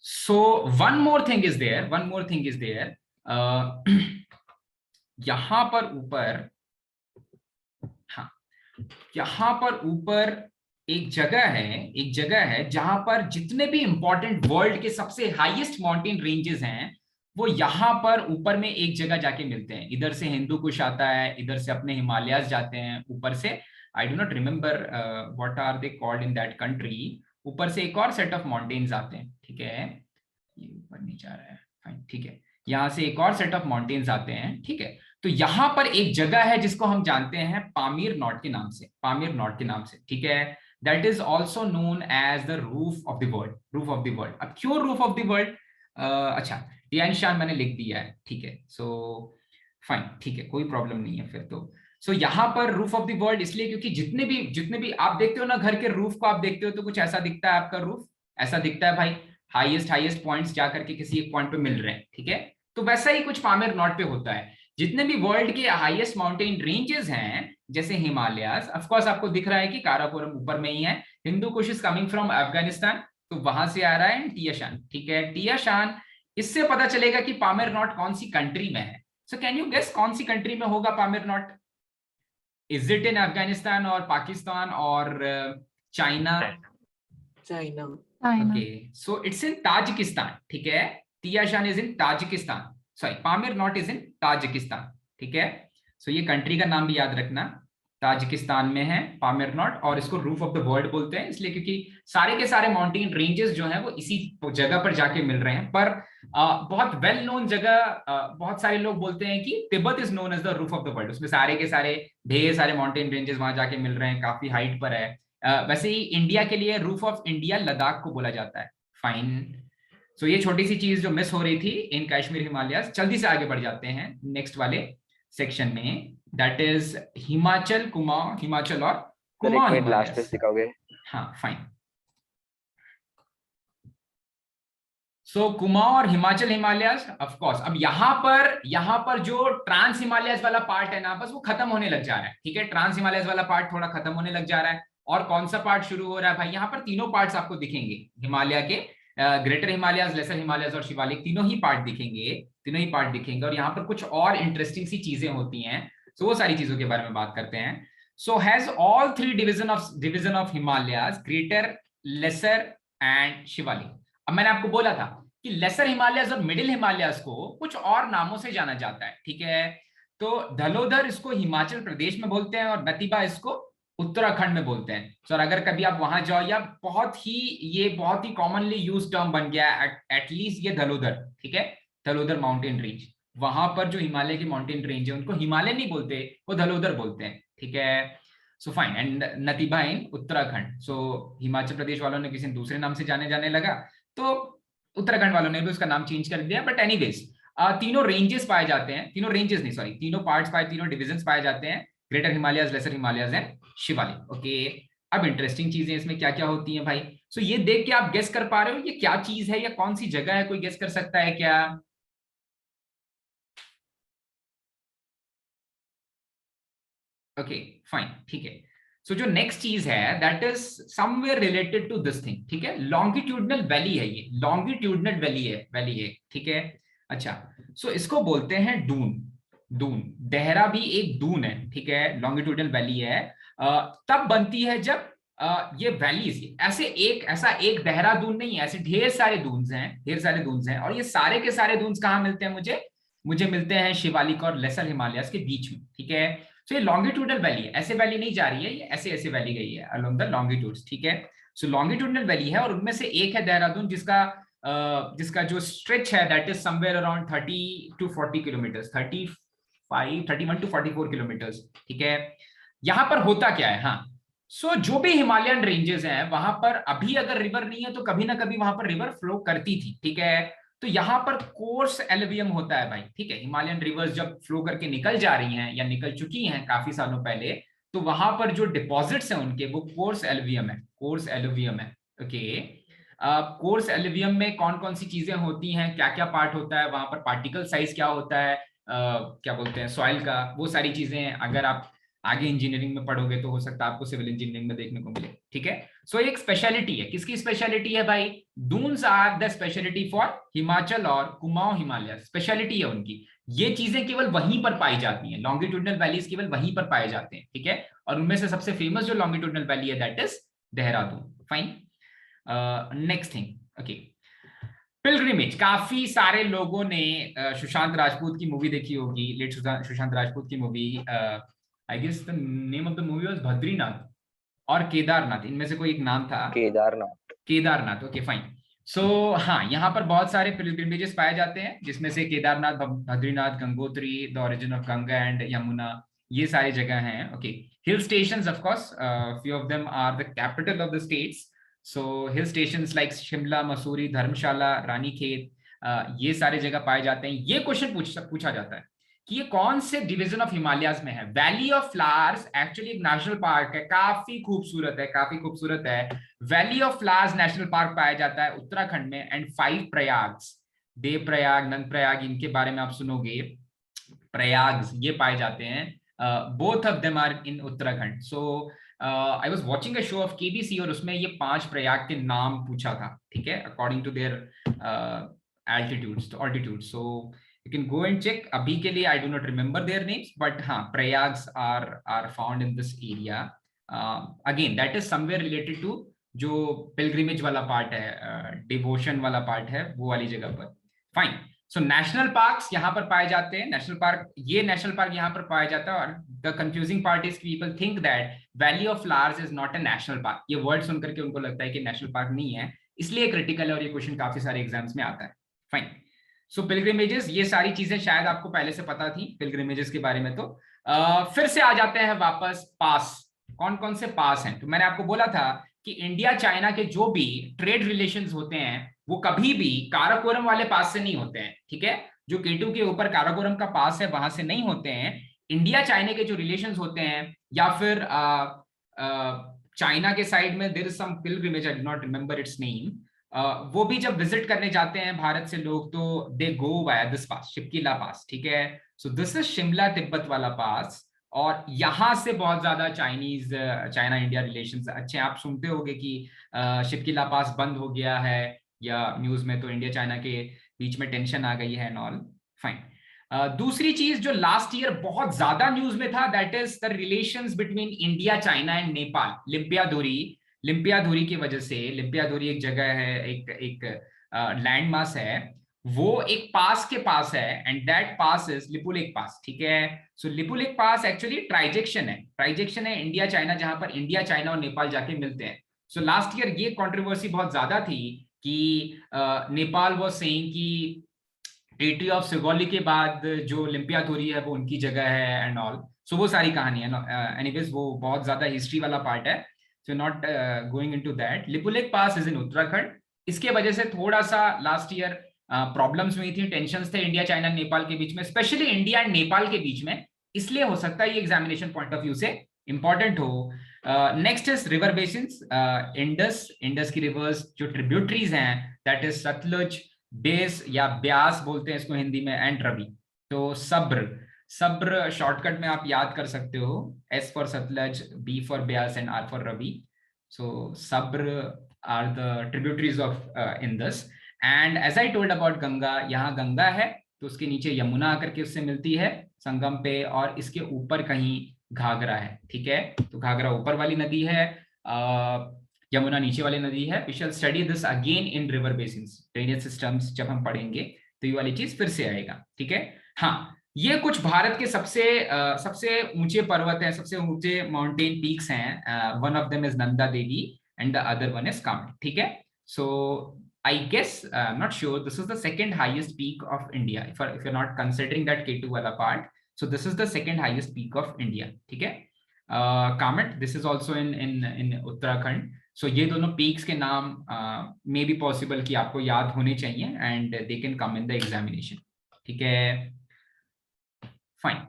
So one more thing is there, one more thing is there. यहां पर ऊपर, हाँ, यहां पर ऊपर एक जगह है, एक जगह है जहां पर जितने भी इंपॉर्टेंट वर्ल्ड के सबसे हाईएस्ट माउंटेन रेंजेस हैं वो यहां पर ऊपर में एक जगह जाके मिलते हैं। इधर से हिंदू कुश आता है, इधर से अपने हिमालयाज जाते हैं ऊपर से। I do not remember what are they called in that country. ऊपर से एक और सेट ऑफ माउंटेन्स आते हैं, ठीक है, ये ऊपर नहीं जा रहा है, फाइन, ठीक है। यहाँ से एक और सेट ऑफ माउंटेन्स आते हैं, ठीक है। तो यहां पर एक जगह है जिसको हम जानते हैं पामीर नॉट के नाम से, पामीर नॉट के नाम से, ठीक है। That is also known as the roof of the world, roof of the world. अब क्यों रूफ ऑफ द वर्ल्ड? अच्छा, तियान शान मैंने लिख दिया है, ठीक है, सो फाइन, ठीक है, कोई प्रॉब्लम नहीं है फिर तो। सो यहाँ पर रूफ ऑफ द वर्ल्ड इसलिए क्योंकि जितने भी आप देखते हो ना घर के रूफ को, आप देखते हो तो कुछ ऐसा दिखता है, आपका रूफ ऐसा दिखता है भाई, हाईएस्ट पॉइंट्स जाकर के किसी एक पॉइंट पे मिल रहे हैं, ठीक है। तो वैसा ही कुछ पामीर नॉट पे होता है। जितने भी वर्ल्ड के हाईएस्ट माउंटेन रेंजेस हैं जैसे हिमालयास, ऑफ कोर्स आपको दिख रहा है कि काराकोरम ऊपर में ही है, Hindu Kush is coming from Afghanistan, तो वहां से आ रहा है टियाशान, ठीक है, टियाशान। इससे पता चलेगा कि पामीर नॉट कौन सी कंट्री में है। सो कैन यू गेस कौन सी कंट्री में होगा Pamir knot? Is it in Afghanistan और पाकिस्तान और China? China. Okay, so it's in Tajikistan, ठीक है। Tianshan is in Tajikistan, sorry, Pamir knot is in Tajikistan, ठीक है। सो ये कंट्री का नाम भी याद रखना, ताजिकिस्तान में है पामीर नॉट, और इसको रूफ ऑफ द वर्ल्ड बोलते हैं इसलिए क्योंकि सारे के सारे माउंटेन रेंजेस जो हैं वो इसी जगह पर जाके मिल रहे हैं। पर बहुत वेल नोन जगह, बहुत सारे लोग बोलते हैं कि Tibet is known as the roof of the world, उसमें सारे के सारे ढेर सारे माउंटेन रेंजेस वहां जाके मिल रहे हैं, काफी हाइट पर है। वैसे ही इंडिया के लिए रूफ ऑफ इंडिया लद्दाख को बोला जाता है, फाइन। सो ये छोटी सी चीज जो मिस हो रही थी इन कश्मीर हिमालयास। जल्दी से आगे बढ़ जाते हैं नेक्स्ट वाले सेक्शन में, दैट इज हिमाचल, कुमाऊं, हिमाचल और कुमाऊं हिमालयास। हाँ, फाइन। सो कुमाऊं और हिमाचल हिमालयास, ऑफ कोर्स अब यहां पर जो ट्रांस हिमालयास वाला पार्ट है ना, बस वो खत्म होने लग जा रहा है, ठीक है। ट्रांस हिमालयास वाला पार्ट थोड़ा खत्म होने लग जा रहा है। और कौन सा पार्ट शुरू हो रहा है भाई? यहाँ पर तीनों पार्ट्स आपको दिखेंगे हिमालय के, ग्रेटर हिमालयास, लेसर हिमालयास और शिवालिक, तीनों ही पार्ट दिखेंगे, तीनों ही पार्ट दिखेंगे। और यहाँ पर कुछ और इंटरेस्टिंग सी चीजें होती हैं, सो वो सारी चीजों के बारे में बात करते हैं। So has all three division of Himalayas, greater, lesser and Shivalik. अब मैंने आपको बोला था कि लेसर हिमालयास और मिडिल हिमालयास को कुछ और नामों से जाना जाता है, ठीक है। तो धलोधर इसको हिमाचल प्रदेश में बोलते हैं और नतीबा इसको उत्तराखंड में बोलते हैं। सर अगर कभी आप वहां जाओ, या ये बहुत ही कॉमनली यूज टर्म बन गया एटलीस्ट ये धलोधर, ठीक है, धलोधर माउंटेन रेंज। वहां पर जो हिमालय की माउंटेन रेंज है उनको हिमालय नहीं बोलते, वो धलोधर बोलते हैं, ठीक है। सो फाइन, एंड नतीबा इन उत्तराखंड। सो हिमाचल प्रदेश वालों ने किसी दूसरे नाम से जाने लगा, तो उत्तराखंड वालों ने भी उसका नाम चेंज कर दिया। बट एनीवेज तीनों रेंजेस पाए जाते हैं, तीनों रेंजेस नहीं सॉरी, तीनों पार्ट्स पाए, तीनों डिविजन्स पाए जाते हैं, greater Himalayas, lesser Himalayas and Shivalik, okay. अब इंटरेस्टिंग चीजें इसमें क्या क्या होती हैं भाई? सो ये देख के आप गेस कर पा रहे हो ये क्या चीज है या कौन सी जगह है? कोई गेस कर सकता है क्या? ओके, फाइन, ठीक है। सो जो नेक्स्ट चीज है that is somewhere related to this thing, ठीक है। लॉन्गिट्यूडनल वैली है, ये लॉन्गिट्यूडनल वैली है, ठीक है। अच्छा, सो इसको बोलते हैं दून, दून, देहरा भी एक दून है, ठीक है, लॉन्गिट्यूडनल वैली है। तब बनती है जब ये वैलीज ऐसा एक देहरादून नहीं है, ऐसे ढेर सारे दून्स हैं, ढेर सारे दून्स हैं। और ये सारे के सारे दून्स कहाँ मिलते हैं? मुझे मिलते हैं शिवालिक और लेसर हिमालयास के बीच में, ठीक है। तो ये लॉन्गिट्यूडनल वैली है, ऐसे वैली नहीं जा रही है, ये ऐसे ऐसे वैली गई है अलोंग द लॉन्गिट्यूड्स, ठीक है। सो लॉन्गिट्यूडनल वैली है और उनमें से एक है देहरादून, जिसका जो स्ट्रेच है that is somewhere around 30 to 40 kilometres, 31 to 44 kilometres, ठीक है। यहां पर होता क्या है? हाँ, सो जो भी हिमालयन रेंजेस हैं वहां पर अभी अगर रिवर नहीं है तो कभी ना कभी वहां पर रिवर फ्लो करती थी, ठीक है। तो यहाँ पर कोर्स एलुवियम होता है भाई, ठीक है। हिमालयन रिवर्स जब फ्लो करके निकल जा रही हैं या निकल चुकी हैं काफी सालों पहले, तो वहां पर जो डिपॉजिट्स हैं उनके, वो कोर्स एलुवियम है, कोर्स एलुवियम है, ओके। कोर्स एलुवियम में कौन कौन सी चीजें होती हैं, क्या क्या पार्ट होता है वहां पर, पार्टिकल साइज क्या होता है, क्या बोलते हैं सॉइल का, वो सारी चीजें अगर आगे इंजीनियरिंग में पढ़ोगे तो हो सकता है आपको सिविल इंजीनियरिंग में देखने को मिले, ठीक है। सो एक स्पेशलिटी है, किसकी स्पेशलिटी है भाई? Duns are the speciality for Himachal और कुमाऊं हिमालय, स्पेशलिटी है उनकी। ये चीजें केवल वहीं पर पाई जाती हैं, लॉन्गिट्यूडनल वैलीज केवल वहीं पर पाए जाते हैं, ठीक है। और उनमें से सबसे फेमस जो लॉन्गिट्यूडनल वैली है that is Dehradun. Fine, next thing, okay. Pilgrimage, काफी सारे लोगों ने सुशांत राजपूत की मूवी देखी होगी, लेट सुशांत राजपूत की movie, I guess the name of the movie was Badrinath और केदारनाथ, इनमें से कोई एक नाम था। Kedarnath. Kedarnath, okay fine. So हाँ, यहाँ पर बहुत सारे पिलग्रिमेजेस पाए जाते हैं, जिसमें से Kedarnath, Badrinath, Gangotri, the origin of Ganga and Yamuna, ये सारी जगह हैं, okay. Hill stations, of course, few of them are the capital of the states. So hill stations like Shimla, Mussoorie, Dharamshala, Ranikhet, ये सारे जगह पाए जाते हैं। ये क्वेश्चन पूछा जाता है कि ये कौन से डिवीजन ऑफ हिमालयाज में है। वैली ऑफ फ्लावर्स एक्चुअली एक नेशनल पार्क है, काफी खूबसूरत है, काफी खूबसूरत है। Valley of flowers national park पाया जाता है उत्तराखंड में। एंड 5 प्रयाग्स, देव प्रयाग, नंद प्रयाग, इनके बारे में आप सुनोगे, प्रयाग्स ये पाए जाते हैं। Both of them are in Uttarakhand. So I was watching a show of KBC और उसमें ये 5 प्रयाग के नाम पूछा था, ठीक है, according to their altitudes, altitude. So you can go and check. अभी के लिए I do not remember their names, but हाँ, प्रयाग्स are found in this area. Again, that is somewhere related to जो pilgrimage वाला पार्ट है, devotion वाला part है, वो वाली जगह पर। फाइन, सो नेशनल पार्क्स यहाँ पर पाए जाते हैं। नेशनल पार्क, ये नेशनल पार्क यहाँ पर पाया जाता है। और the confusing part is people think that valley of flowers is not a national park. ये वर्ड सुनकर के उनको लगता है कि नेशनल पार्क नहीं है, इसलिए क्रिटिकल है और ये क्वेश्चन काफी सारे एग्जाम्स में आता है। फाइन, सो पिलग्रिमेजेस, ये सारी चीजें शायद आपको पहले से पता थी पिलग्रिमेजेस के बारे में। तो फिर से आ जाते हैं वापस, पास, कौन कौन से पास हैं। तो मैंने आपको बोला था कि इंडिया चाइना के जो भी ट्रेड रिलेशंस होते हैं वो कभी भी काराकोरम वाले पास से नहीं होते हैं, ठीक है। जो K2 के ऊपर काराकोरम का पास है वहां से नहीं होते हैं। इंडिया चाइना के जो रिलेशंस होते हैं, या फिर चाइना के साइड में there is some pilgrimage, I do not remember its name, वो भी जब विजिट करने जाते हैं भारत से लोग, तो दे गो वाया दिस पास, शिपकिला पास, ठीक है। So this is Shimla Tibet वाला पास। और यहां से बहुत ज्यादा चाइना इंडिया रिलेशंस अच्छे। आप सुनते होंगे कि शिपकिला पास बंद हो गया है, या न्यूज में तो इंडिया चाइना के बीच में टेंशन आ गई है एंड ऑल। फाइन, दूसरी चीज जो लास्ट ईयर बहुत ज्यादा न्यूज में था, that is the relations between India, China and Nepal. Limpiyadhura की वजह से, लिम्पियाधुरी एक जगह है, एक लैंड मास है, वो एक पास के पास है, and that pass is Lipulekh pass, ठीक है। सो लिपुलेख पास एक्चुअली ट्राइजेक्शन है इंडिया चाइना, जहां पर इंडिया, चाइना और नेपाल जाके मिलते हैं। सो लास्ट ईयर ये कंट्रोवर्सी बहुत ज्यादा थी कि नेपाल वाज सेइंग कि ट्रीटी ऑफ सिगोली के बाद जो लिम्पियाधुरी है वो उनकी जगह है एंड ऑल। सो वो सारी कहानी है, एनीवेज वो बहुत ज्यादा हिस्ट्री वाला पार्ट है, so not going into that. Lipulekh pass is in Uttarakhand. इसके वजह से थोड़ा सा लास्ट ईयर प्रॉब्लम्स हुई थी, टेंशंस थे इंडिया, चाइना, नेपाल के बीच में, स्पेशली इंडिया एंड नेपाल के बीच में। इसलिए हो सकता है ये एग्जामिनेशन पॉइंट ऑफ व्यू से इंपॉर्टेंट हो। Next is river basins, Indus की रिवर्स जो ट्रिब्यूटरीज हैं, दैट इज सतलुज, बेस या ब्यास बोलते हैं इसको हिंदी में, एंड रवि। तो सब्र शॉर्टकट में आप याद कर सकते हो, S for Sutlej, B for Beas and R for Ravi. So सब्र are the tributaries of Indus. And as I told about Ganga, यहाँ गंगा है तो उसके नीचे यमुना आकर के उससे मिलती है संगम पे, और इसके ऊपर कहीं घाघरा है, ठीक है। तो घाघरा ऊपर वाली नदी है, यमुना नीचे वाली नदी है। We shall study this again in river basins drainage systems, जब हम पढ़ेंगे तो ये वाली चीज फिर से आएगा, ठीक है। हाँ, ये कुछ भारत के सबसे ऊंचे पर्वत हैं, सबसे ऊंचे माउंटेन पीक्स हैं। One of them is Nanda Devi and the other one is Kamet, ठीक है। सो I guess, I'm not sure, this is the second highest peak of India, if you're not considering that K2 wala part. So this is the second highest peak of India, ठीक है। Kamet, this is also in Uttarakhand. So ये दोनों peaks के नाम may be possible कि आपको याद होने चाहिए, and they can come in the examination, ठीक है। Fine.